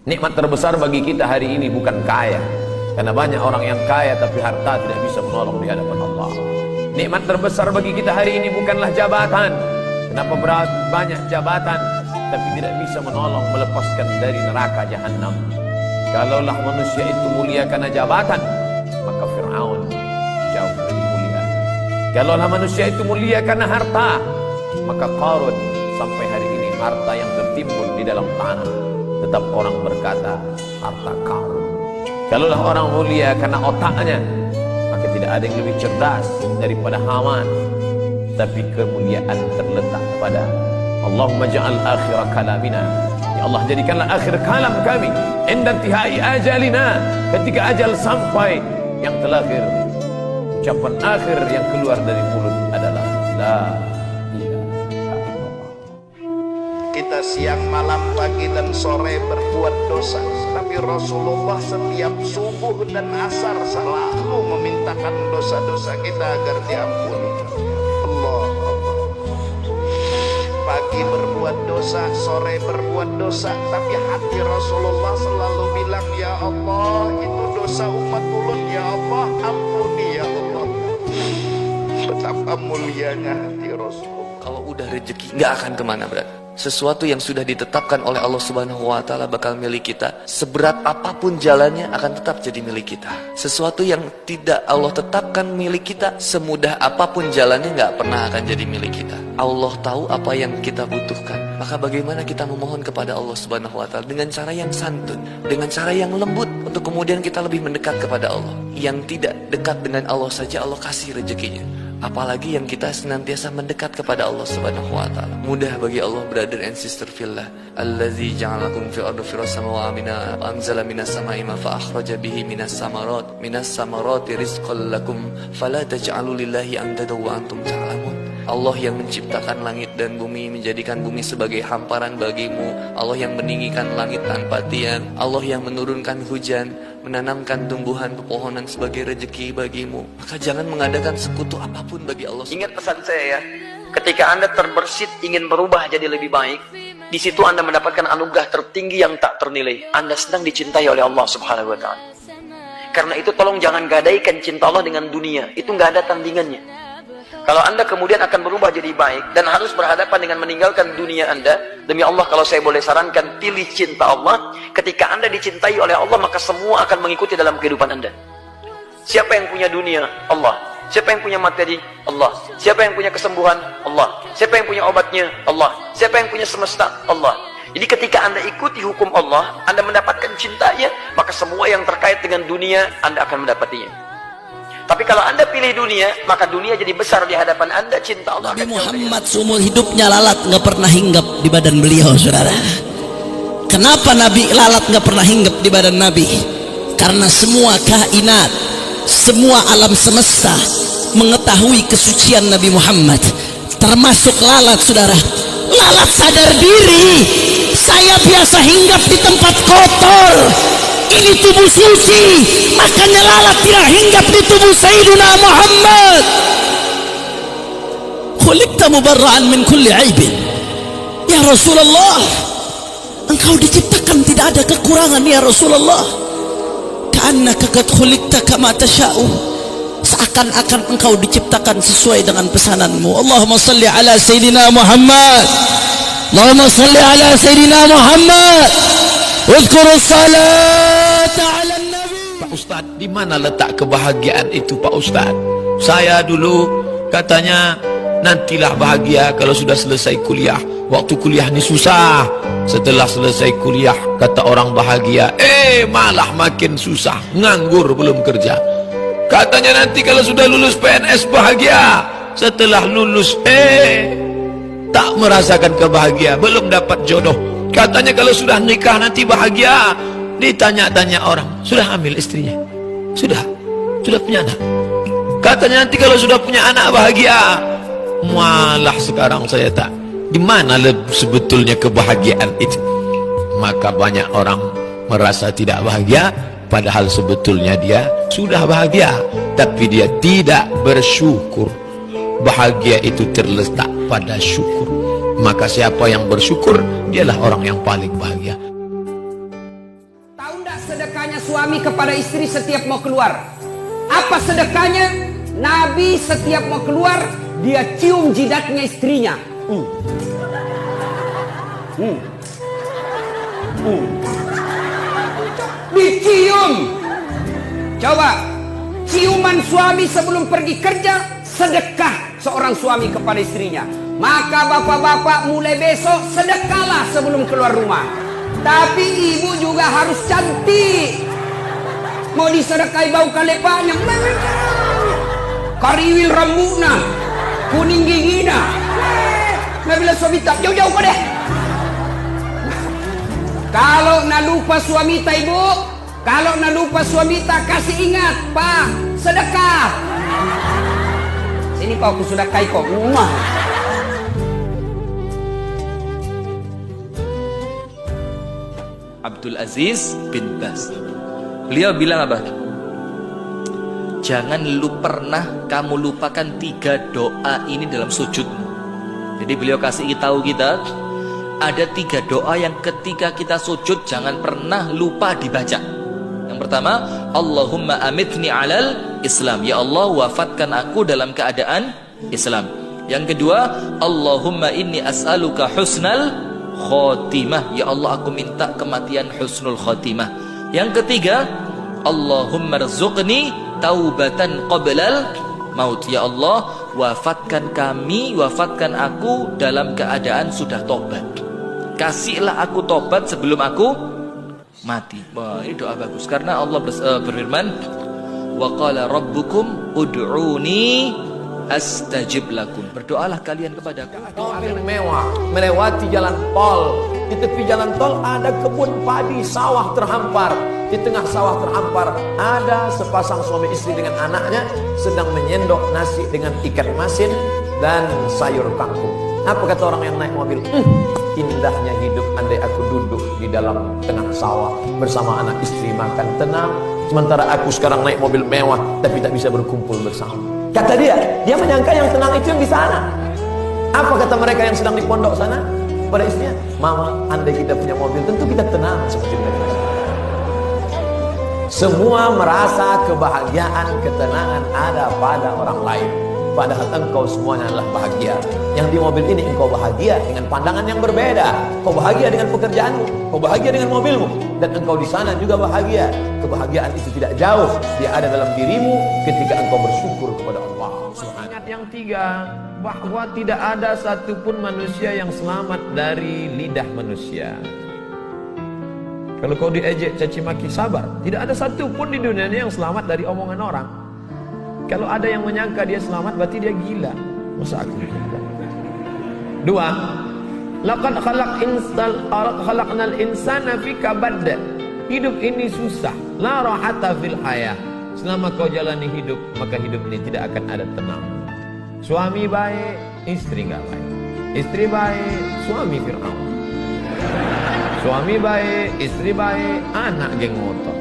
Nikmat terbesar bagi kita hari ini bukan kaya, karena banyak orang yang kaya tapi harta tidak bisa menolong di hadapan Allah. Nikmat terbesar bagi kita hari ini bukanlah jabatan. Kenapa banyak jabatan tapi tidak bisa menolong melepaskan dari neraka jahanam? Kalaulah manusia itu mulia karena jabatan, maka Fir'aun jauh lebih mulia. Kalaulah manusia itu mulia karena harta, maka Qarun sampai hari ini harta yang tertimbun di dalam tanah, tetap orang berkata harta Qarun. Kalaulah orang mulia karena otaknya, maka tidak ada yang lebih cerdas daripada Haman. Tapi kemuliaan terletak pada Allahumma ja'al akhir kalamina, ya Allah jadikanlah akhir kalam kami inda intihai ajalina, ketika ajal sampai, yang terakhir ucapan akhir yang keluar dari mulut adalah la ilaha illallah. Kita siang, malam, pagi dan sore berbuat dosa, tapi Rasulullah setiap subuh dan asar selalu memintakan dosa-dosa kita agar diampuni. Allah, pagi berbuat dosa, sore berbuat dosa, tapi hati Rasulullah selalu bilang, ya Allah, itu dosa umat ulun, ya Allah, ampuni ya Allah. Betapa mulianya hati Rasulullah. Kalau udah rezeki nggak akan kemana, berat. Sesuatu yang sudah ditetapkan oleh Allah Subhanahu wa Ta'ala bakal milik kita, seberat apapun jalannya akan tetap jadi milik kita. Sesuatu yang tidak Allah tetapkan milik kita, semudah apapun jalannya nggak pernah akan jadi milik kita. Allah tahu apa yang kita butuhkan, maka bagaimana kita memohon kepada Allah Subhanahu wa Ta'ala dengan cara yang santun, dengan cara yang lembut, untuk kemudian kita lebih mendekat kepada Allah. Yang tidak dekat dengan Allah saja Allah kasih rezekinya, apalagi yang kita senantiasa mendekat kepada Allah Subhanahu wa Ta'ala. Mudah bagi Allah, brother and sister fillah. Allazi ja'alakum fil ardi firasyan wa amina, anzala minas sama'i ma fa akhraja bihi minas samarati rizqan lakum fala taj'alu lillahi andada wa antum ta'lamun. Allah yang menciptakan langit dan bumi, menjadikan bumi sebagai hamparan bagimu. Allah yang meninggikan langit tanpa tiang. Allah yang menurunkan hujan, menanamkan tumbuhan pepohonan sebagai rezeki bagimu. Maka jangan mengadakan sekutu apapun bagi Allah. Ingat pesan saya ya, ketika Anda terbersit ingin berubah jadi lebih baik, di situ Anda mendapatkan anugerah tertinggi yang tak ternilai. Anda sedang dicintai oleh Allah Subhanahu wa Ta'ala. Karena itu tolong jangan gadaikan cinta Allah dengan dunia, itu nggak ada tandingannya. Kalau Anda kemudian akan berubah jadi baik dan harus berhadapan dengan meninggalkan dunia Anda, demi Allah kalau saya boleh sarankan, pilih cinta Allah. Ketika Anda dicintai oleh Allah, maka semua akan mengikuti dalam kehidupan Anda. Siapa yang punya dunia? Allah. Siapa yang punya materi? Allah. Siapa yang punya kesembuhan? Allah. Siapa yang punya obatnya? Allah. Siapa yang punya semesta? Allah. Jadi ketika Anda ikuti hukum Allah, Anda mendapatkan cintanya, maka semua yang terkait dengan dunia Anda akan mendapatinya. Tapi kalau Anda pilih dunia, maka dunia jadi besar di hadapan Anda, cinta Allah. Nabi Muhammad seumur hidupnya lalat nggak pernah hinggap di badan beliau, saudara. Kenapa Nabi lalat nggak pernah hinggap di badan Nabi? Karena semua kainat, semua alam semesta mengetahui kesucian Nabi Muhammad, termasuk lalat, saudara. Lalat sadar diri, saya biasa hinggap di tempat kotor, ini tubuh suci, makanya lalat tidak hinggap di tubuh Sayyidina Muhammad. Khuliqta mubarra'an min kulli aibin, ya Rasulullah, engkau diciptakan tidak ada kekurangan ya Rasulullah. Ka'annaka qad khuliqta kama tasha'u, seakan-akan engkau diciptakan sesuai dengan pesananmu. Allahumma salli ala Sayyidina Muhammad, Allahumma salli ala Sayyidina Muhammad. Uzkurus salata ala nabi. Pak Ustaz, di mana letak kebahagiaan itu Pak Ustaz? Saya dulu katanya nantilah bahagia kalau sudah selesai kuliah. Waktu kuliah ini susah. Setelah selesai kuliah kata orang bahagia, malah makin susah, nganggur belum kerja. Katanya nanti kalau sudah lulus PNS bahagia. Setelah lulus tak merasakan kebahagiaan, belum dapat jodoh. Katanya kalau sudah nikah nanti bahagia. Ditanya-tanya orang, sudah hamil istrinya? Sudah punya anak? Katanya nanti kalau sudah punya anak bahagia. Malah sekarang saya tak. Di mana sebetulnya kebahagiaan itu? Maka banyak orang merasa tidak bahagia, padahal sebetulnya dia sudah bahagia, tapi dia tidak bersyukur. Bahagia itu terletak pada syukur. Maka siapa yang bersyukur, dialah orang yang paling bahagia. suami kepada istri setiap mau keluar. Apa sedekahnya? Nabi setiap mau keluar, dia cium jidatnya istrinya. Dicium. Coba, ciuman suami sebelum pergi kerja, sedekah seorang suami kepada istrinya. Maka bapak-bapak mulai besok sedekahlah sebelum keluar rumah. Tapi ibu juga harus cantik. Mau disedekahi bau kalepanya, kariwil rambutnya, kuning giginya. Nabila suami tak jauh-jauh kau deh. Kalau nak lupa suami tak ibu, kalau nak lupa suami tak, kasih ingat, Pak, sedekah. Sini kau aku sedekahi kau. Abdul Aziz bin Baz, beliau bilang apa? Jangan pernah kamu lupakan 3 doa ini dalam sujudmu. Jadi beliau kasih tahu kita ada 3 doa yang ketika kita sujud jangan pernah lupa dibaca. Yang pertama, Allahumma amitni alal Islam, ya Allah wafatkan aku dalam keadaan Islam. Yang kedua, Allahumma inni as'aluka husnal khotimah, ya Allah aku minta kematian husnul khotimah. Yang ketiga, Allahumma rzuqni taubatan qablal maut, ya Allah wafatkan kami, wafatkan aku dalam keadaan sudah tobat. Kasihlah aku tobat sebelum aku mati. Wah, ini doa bagus karena Allah berfirman, wa qala rabbukum ud'uni astajib lakum. Berdoalah kalian kepada aku. Mobil mewah melewati jalan tol. Di tepi jalan tol ada kebun padi, sawah terhampar. Di tengah sawah terhampar ada sepasang suami istri dengan anaknya sedang menyendok nasi dengan ikan masin dan sayur kangkung. Apa kata orang yang naik mobil? Indahnya hidup andai aku duduk di dalam tengah sawah bersama anak istri makan tenang. Sementara aku sekarang naik mobil mewah tapi tak bisa berkumpul bersama. Kata dia menyangka yang tenang itu yang di sana. Apa kata mereka yang sedang di pondok sana? Pada istrinya, Mama, andai kita punya mobil tentu kita tenang seperti mereka. Semua merasa kebahagiaan, ketenangan ada pada orang lain. Padahal engkau semuanya adalah bahagia. Yang di mobil ini engkau bahagia dengan pandangan yang berbeda. Kau bahagia dengan pekerjaanmu, kau bahagia dengan mobilmu, dan engkau di sana juga bahagia. Kebahagiaan itu tidak jauh, dia ada dalam dirimu ketika engkau bersyukur kepada Allah. Ingat yang 3, bahwa tidak ada satupun manusia yang selamat dari lidah manusia. Kalau kau diejek, caci maki, sabar. Tidak ada satupun di dunia ini yang selamat dari omongan orang. Kalau ada yang menyangka dia selamat, berarti dia gila. Masa aku gila? 2, laqad khalaqnal insana fi kabad. Hidup ini susah. La rahata fil hayah. Selama kau jalani hidup, maka hidup ini tidak akan ada tenang. Suami baik, istri enggak baik. Istri baik, suami Fir'aun. Suami baik, istri baik, anak geng motor.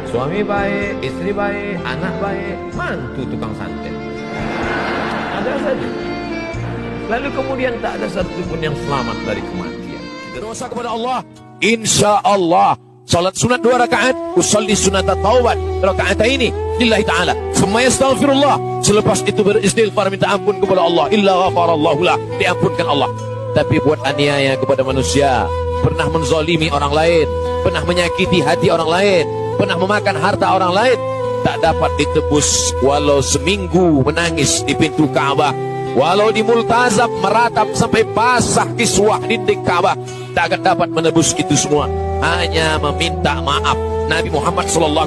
Suami baik, istri baik, anak baik, mantu tukang santet. Ada saja. Lalu kemudian tak ada satupun yang selamat dari kematian. Kita dosa kepada Allah, insya Allah. Salat sunat 2 rakaat, usalli sunat taubat rakaat ini lillahi ta'ala. Summa yastaghfirullah. Selepas itu beristighfar minta ampun kepada Allah. Illa ghafarallahu lah, diampunkan Allah. Tapi buat aniaya kepada manusia, pernah menzalimi orang lain, pernah menyakiti hati orang lain, pernah memakan harta orang lain, tak dapat ditebus walau seminggu menangis di pintu Ka'bah, walau di multazam meratap sampai basah kiswah dinding Ka'bah, tak akan dapat menebus itu semua. Hanya meminta maaf. Nabi Muhammad SAW,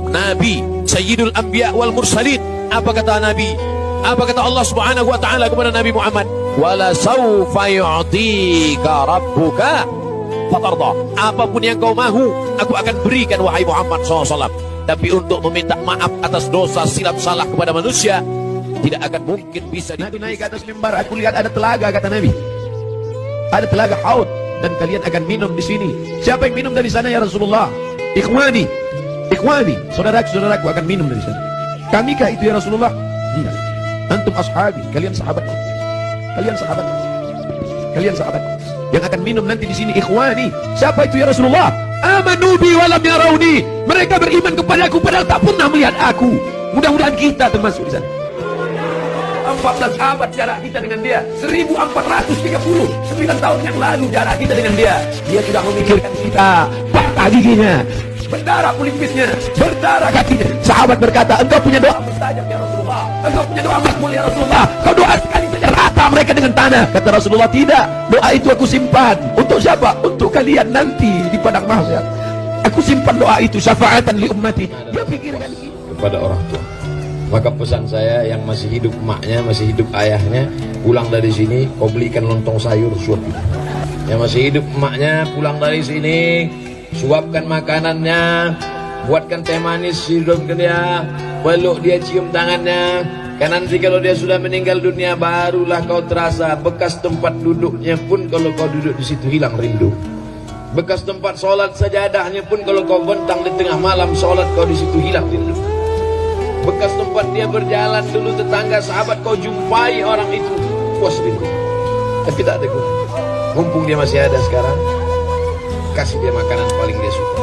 Nabi Sayyidul Anbiya wal Mursalin. Apa kata Nabi? Apa kata Allah Subhanahu wa taala kepada Nabi Muhammad? Wala sawfa yu'tika rabbuka fatarda. Apapun yang kau mahu, aku akan berikan wahai Muhammad SAW. Tapi untuk meminta maaf atas dosa silap salah kepada manusia, tidak akan mungkin bisa. Nabi naik ke atas mimbar, aku lihat ada telaga, kata Nabi. Ada telaga haud dan kalian akan minum di sini. Siapa yang minum dari sana ya Rasulullah? Ikhwani, saudaraku akan minum dari sana. Kamikah itu ya Rasulullah? Tidak. Antum ashabi, kalian sahabatku. Kalian sahabat yang akan minum nanti di sini. Ikhwani, siapa itu ya Rasulullah? Amanu bi walam yarawni. Mereka beriman kepadaku padahal tak pernah melihat aku. Mudah-mudahan kita termasuk di sana. 14 abad jarak kita dengan dia, 1430, 9 tahun yang lalu jarak kita dengan dia. Dia sudah memikirkan kita, patah giginya, berdarah pelipisnya, berdarah kakinya. Sahabat berkata, engkau punya doa mustajab ya Rasulullah, engkau punya doa makbul ya Rasulullah, kau doa sekali saja rata mereka dengan tanah. Kata Rasulullah, tidak, doa itu aku simpan. Untuk siapa? Untuk kalian nanti di padang mahsyar. Aku simpan doa itu syafaatan li ummati. Dia pikirkan itu kepada orang tua. Maka pesan saya yang masih hidup emaknya, masih hidup ayahnya, pulang dari sini kau belikan lontong sayur suapin. Yang masih hidup emaknya, pulang dari sini suapkan makanannya, buatkan teh manis, hidupkan dia, peluk dia, cium tangannya. Karena nanti kalau dia sudah meninggal dunia, barulah kau terasa bekas tempat duduknya pun kalau kau duduk di situ hilang rindu. Bekas tempat sholat sajadahnya pun kalau kau bentang di tengah malam sholat kau di situ hilang rindu. Bekas tempat dia berjalan dulu tetangga sahabat kau jumpai orang itu puas rindu. Tapi tak ada guna. Mumpung dia masih ada sekarang, kasih dia makanan paling dia suka,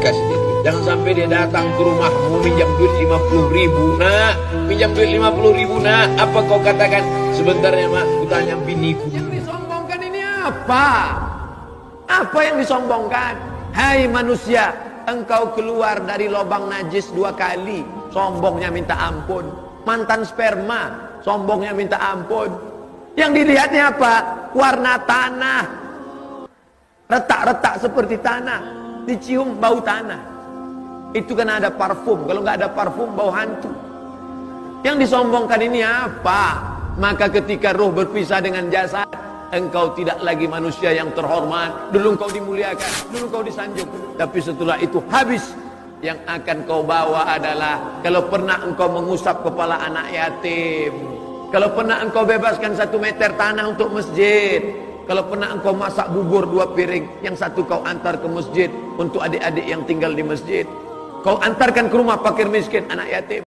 kasih dia duit. Jangan sampai dia datang ke rumahmu minjam duit 50.000 nak, minjam duit 50.000 nak. Apa kau katakan? Sebentar ya mak, ku tanya biniku. Yang disombongkan ini apa? Apa yang disombongkan? Hai manusia, engkau keluar dari lubang najis 2 kali, sombongnya minta ampun. Mantan sperma, sombongnya minta ampun. Yang dilihatnya apa? Warna tanah, retak-retak seperti tanah, dicium bau tanah. Itu kan ada parfum. Kalau nggak ada parfum, bau hantu. Yang disombongkan ini apa? Maka ketika ruh berpisah dengan jasad, engkau tidak lagi manusia yang terhormat. Dulu engkau dimuliakan, dulu engkau disanjung, tapi setelah itu habis. Yang akan kau bawa adalah kalau pernah engkau mengusap kepala anak yatim, kalau pernah engkau bebaskan 1 meter tanah untuk masjid, kalau pernah engkau masak bubur 2 piring, yang satu kau antar ke masjid untuk adik-adik yang tinggal di masjid, kau antarkan ke rumah fakir miskin anak yatim.